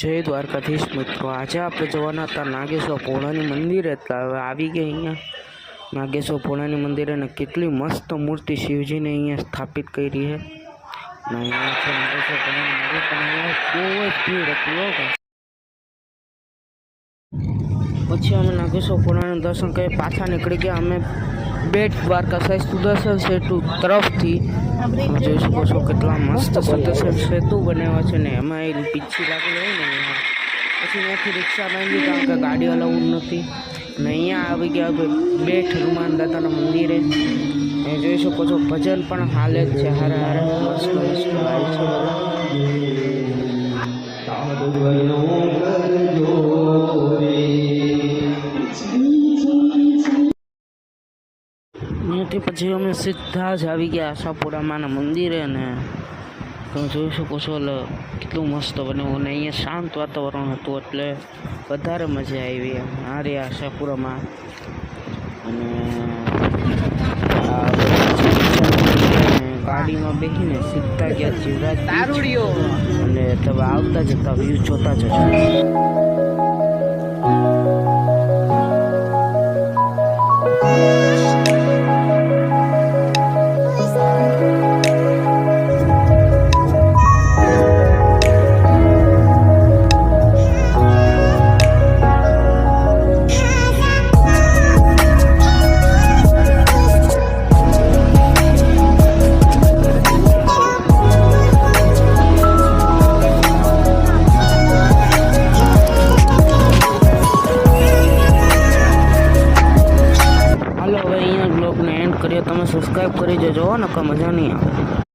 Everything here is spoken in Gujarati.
જય દ્વારકાધીશ મિત્રો, આજે આપણે જવાના હતા નાગેશ્વર ભોળાની મંદિરે. હવે આવી ગયા અહીંયા નાગેશ્વર ભોળાની મંદિરે અને કેટલી મસ્ત મૂર્તિ શિવજીને અહીંયા સ્થાપિત કરી છે. અને અહીંયા છે નાગેશ્વર ભોળાનું મંદિર, પણ અહીંયા બહુ જ ભીડ હતી હોगा. પછી અમે નાગેશ્વર ભોળાનું દર્શન કરી પાછા નીકળી ગયા. અમે બેટ દ્વારકા સાહેબ સુદર્શન સેતુ તરફથી જોઈ શકો છો કેટલા મસ્ત સુદર્શન સેતુ બનાવ્યા છે ને એમાં એ પીછી લાગેલી હોય ને પછી ત્યાંથી રિક્ષા બાંધી કારણ કે ગાડી અલાઉડ નથી. અને અહીંયા આવી ગયા બેટ હનુમાન દાદાના મંદિરે. એ જોઈ શકો છો ભજન પણ હાલે જ છે, હારે હારે મસ્ત મસ્ત ગાય છે. ત્યાંથી પછી અમે સીધા જ આવી ગયા આશાપુરા માના મંદિરે. ને તમે જોઈ શકો છો કેટલું મસ્ત બન્યું અને અહીંયા શાંત વાતાવરણ હતું એટલે વધારે મજા આવી એમ. આ રહ્યા આશાપુરામાં. અને ગાડીમાં બેસીને સીધા ગયા જીવરાજ અને તમે આવતા જતા વ્યૂ જોતા જજો. બ્લોગને એન્ડ કરીએ. તમે સબસ્ક્રાઈબ કરી દેજો, નકર મજા નહીં આવે.